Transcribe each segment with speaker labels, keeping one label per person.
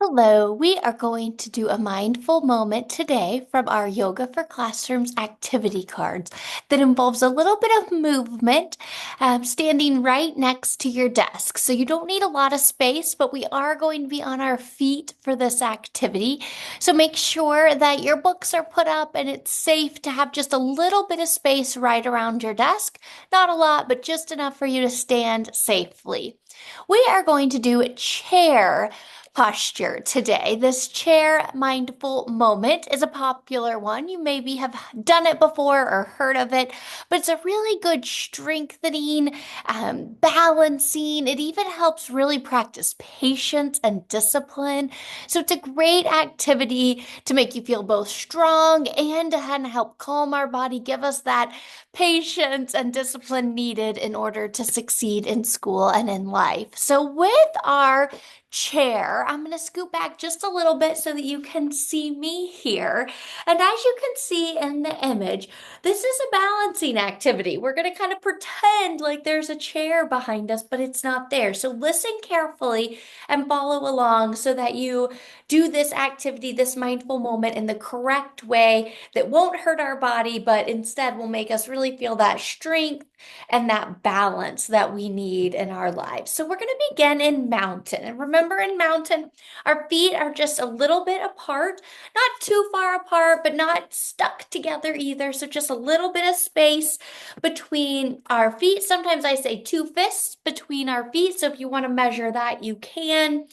Speaker 1: Hello, we are going to do a mindful moment today from our Yoga for Classrooms activity cards that involves a little bit of movement, standing right next to your desk. So you don't need a lot of space, but we are going to be on our feet for this activity. So make sure that your books are put up and it's safe to have just a little bit of space right around your desk. Not a lot, but just enough for you to stand safely. We are going to do chair posture today. This chair mindful moment is a popular one. You maybe have done it before or heard of it, but it's a really good strengthening, balancing. It even helps really practice patience and discipline. So it's a great activity to make you feel both strong and to kind of help calm our body, give us that patience and discipline needed in order to succeed in school and in life. So with our chair, I'm going to scoot back just a little bit so that you can see me here. And as you can see in the image, this is a balancing activity. We're going to kind of pretend like there's a chair behind us, but it's not there. So listen carefully and follow along so that you do this activity, this mindful moment in the correct way that won't hurt our body, but instead will make us really feel that strength and that balance that we need in our lives. So we're going to begin in mountain. And remember, in mountain, our feet are just a little bit apart, not too far apart, but not stuck together either. So just a little bit of space between our feet. Sometimes I say two fists between our feet. So if you want to measure that, you can.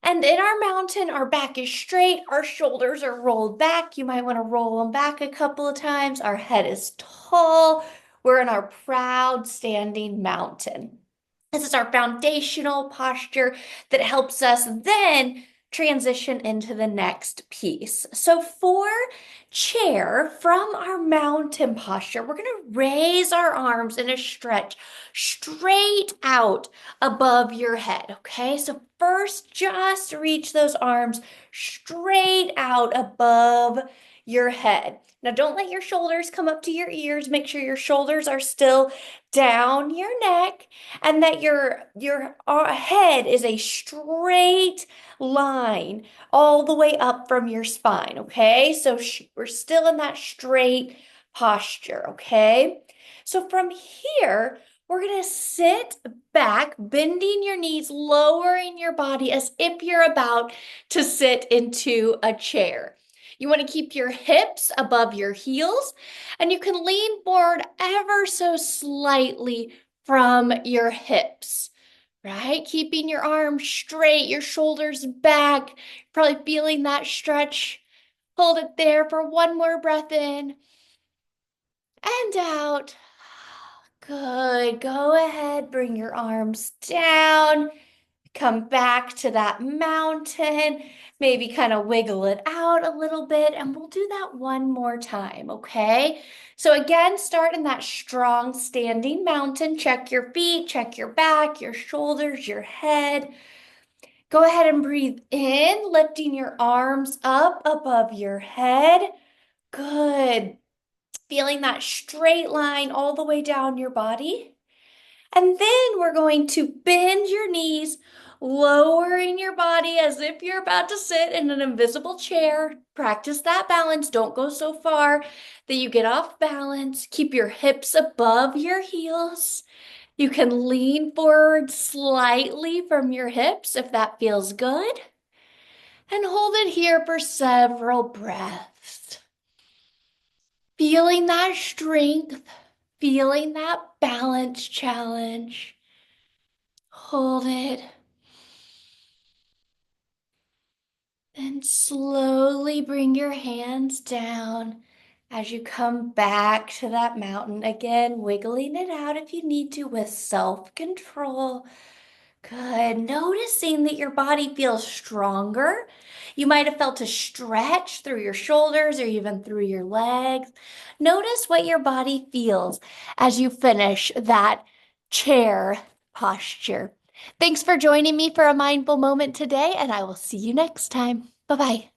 Speaker 1: And in our mountain, our back is straight, our shoulders are rolled back. You might want to roll them back a couple of times. Our head is tall. We're in our proud standing mountain. This is our foundational posture that helps us then transition into the next piece. So for chair, from our mountain posture, we're going to raise our arms in a stretch straight out above your head. Okay, so first just reach those arms straight out above your head. Now don't let your shoulders come up to your ears. Make sure your shoulders are still down your neck and that your head is a straight line all the way up from your spine, okay? So we're still in that straight posture, okay? So from here, we're going to sit back, bending your knees, lowering your body as if you're about to sit into a chair. You want to keep your hips above your heels, and you can lean forward ever so slightly from your hips, right? Keeping your arms straight, your shoulders back, probably feeling that stretch. Hold it there for one more breath in and out. Good. Go ahead, bring your arms down. Come back to that mountain. Maybe kind of wiggle it out a little bit, and we'll do that one more time, okay? So again, start in that strong standing mountain. Check your feet, check your back, your shoulders, your head. Go ahead and breathe in, lifting your arms up above your head. Good. Feeling that straight line all the way down your body. And then we're going to bend your knees, lowering your body as if you're about to sit in an invisible chair. Practice that balance. Don't go so far that you get off balance. Keep your hips above your heels. You can lean forward slightly from your hips if that feels good. And hold it here for several breaths. Feeling that strength, feeling that balance challenge. Hold it. Then slowly bring your hands down as you come back to that mountain. Again, wiggling it out if you need to with self-control. Good. Noticing that your body feels stronger. You might have felt a stretch through your shoulders or even through your legs. Notice what your body feels as you finish that chair posture. Thanks for joining me for a mindful moment today, and I will see you next time. Bye bye.